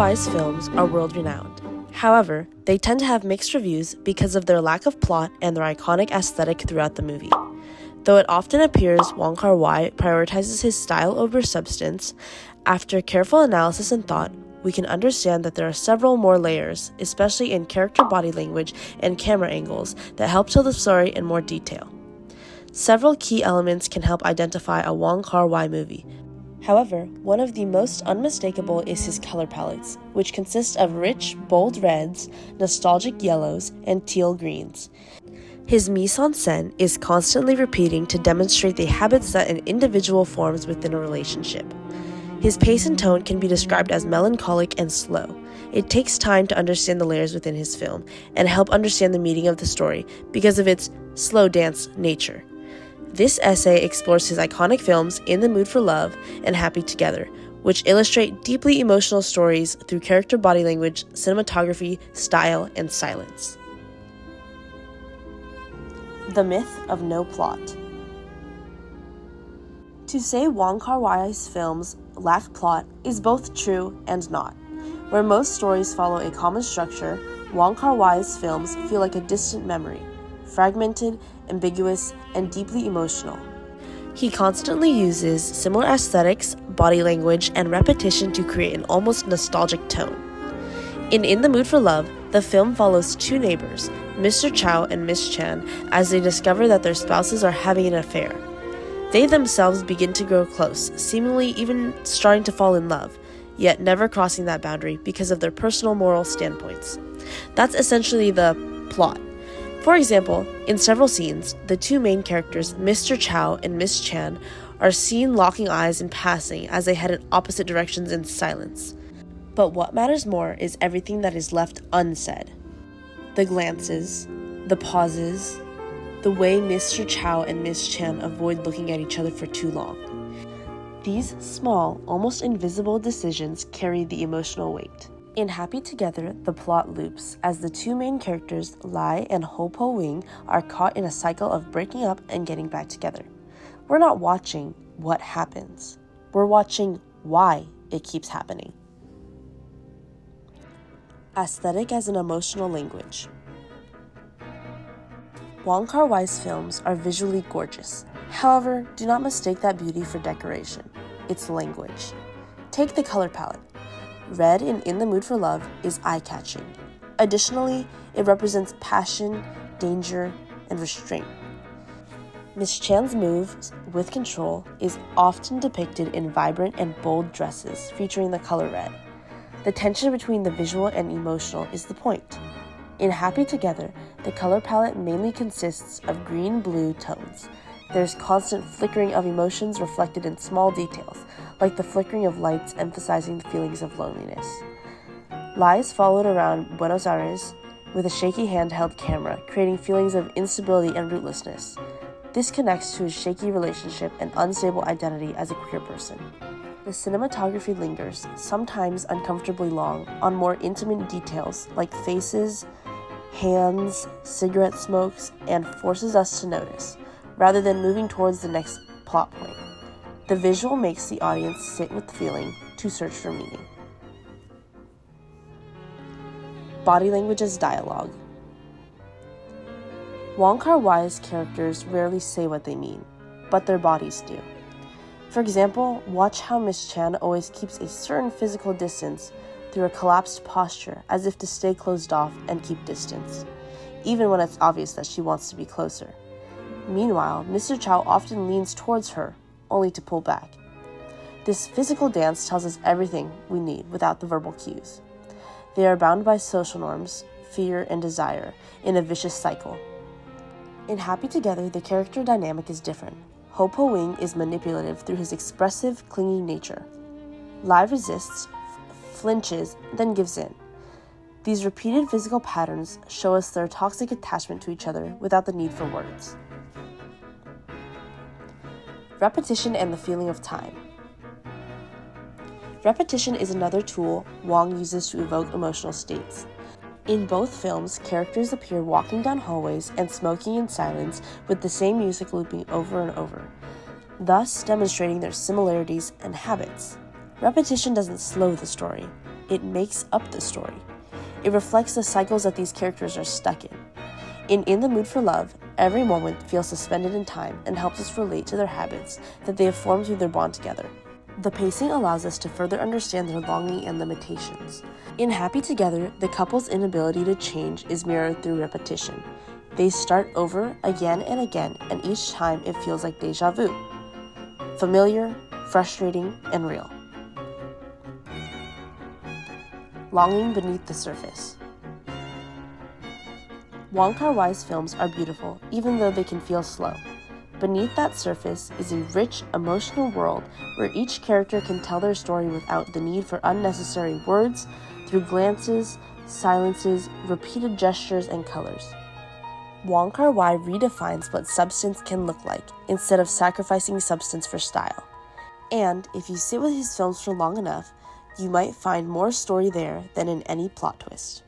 Kar-Wai's films are world-renowned. However, they tend to have mixed reviews because of their lack of plot and their iconic aesthetic throughout the movie. Though it often appears Wong Kar-Wai prioritizes his style over substance, after careful analysis and thought, we can understand that there are several more layers, especially in character body language and camera angles, that help tell the story in more detail. Several key elements can help identify a Wong Kar-Wai movie. However, one of the most unmistakable is his color palettes, which consist of rich, bold reds, nostalgic yellows, and teal greens. His mise-en-scène is constantly repeating to demonstrate the habits that an individual forms within a relationship. His pace and tone can be described as melancholic and slow. It takes time to understand the layers within his film and help understand the meaning of the story because of its slow dance nature. This essay explores his iconic films In the Mood for Love and Happy Together, which illustrate deeply emotional stories through character body language, cinematography, style, and silence. The myth of no plot. To say Wong Kar-Wai's films lack plot is both true and not. Where most stories follow a common structure, Wong Kar-Wai's films feel like a distant memory, fragmented, ambiguous, and deeply emotional. He constantly uses similar aesthetics, body language, and repetition to create an almost nostalgic tone. In the Mood for Love, the film follows two neighbors, Mr. Chow and Miss Chan, as they discover that their spouses are having an affair. They themselves begin to grow close, seemingly even starting to fall in love, yet never crossing that boundary because of their personal moral standpoints. That's essentially the plot. For example, in several scenes, the two main characters, Mr. Chow and Miss Chan, are seen locking eyes and passing as they head in opposite directions in silence. But what matters more is everything that is left unsaid. The glances, the pauses, the way Mr. Chow and Miss Chan avoid looking at each other for too long. These small, almost invisible decisions carry the emotional weight. In Happy Together, the plot loops as the two main characters, Lai and Ho Po Wing, are caught in a cycle of breaking up and getting back together. We're not watching what happens. We're watching why it keeps happening. Aesthetic as an emotional language. Wong Kar-Wai's films are visually gorgeous. However, do not mistake that beauty for decoration. It's language. Take the color palette. Red in the Mood for Love is eye-catching. Additionally, it represents passion, danger, and restraint. Miss Chan's moves with control is often depicted in vibrant and bold dresses featuring the color red. The tension between the visual and emotional is the point. In Happy Together, the color palette mainly consists of green-blue tones. There's constant flickering of emotions reflected in small details, like the flickering of lights emphasizing the feelings of loneliness. Lai is followed around Buenos Aires with a shaky handheld camera, creating feelings of instability and rootlessness. This connects to his shaky relationship and unstable identity as a queer person. The cinematography lingers, sometimes uncomfortably long, on more intimate details like faces, hands, cigarette smokes, and forces us to notice, rather than moving towards the next plot point. The visual makes the audience sit with the feeling to search for meaning. Body language as dialogue. Wong Kar-Wai's characters rarely say what they mean, but their bodies do. For example, watch how Miss Chan always keeps a certain physical distance through a collapsed posture as if to stay closed off and keep distance, even when it's obvious that she wants to be closer. Meanwhile, Mr. Chow often leans towards her, only to pull back. This physical dance tells us everything we need without the verbal cues. They are bound by social norms, fear, and desire in a vicious cycle. In Happy Together, the character dynamic is different. Ho Po Wing is manipulative through his expressive, clingy nature. Lai resists, flinches, then gives in. These repeated physical patterns show us their toxic attachment to each other without the need for words. Repetition and the feeling of time. Repetition is another tool Wong uses to evoke emotional states. In both films, characters appear walking down hallways and smoking in silence with the same music looping over and over, thus demonstrating their similarities and habits. Repetition doesn't slow the story. it makes up the story. It reflects the cycles that these characters are stuck in. In the Mood for Love, every moment feels suspended in time and helps us relate to their habits that they have formed through their bond together. The pacing allows us to further understand their longing and limitations. In Happy Together, the couple's inability to change is mirrored through repetition. They start over again and again, and each time it feels like deja vu. Familiar, frustrating, and real. Longing beneath the surface. Wong Kar-wai's films are beautiful, even though they can feel slow. Beneath that surface is a rich, emotional world where each character can tell their story without the need for unnecessary words, through glances, silences, repeated gestures, and colors. Wong Kar-wai redefines what substance can look like, instead of sacrificing substance for style. And if you sit with his films for long enough, you might find more story there than in any plot twist.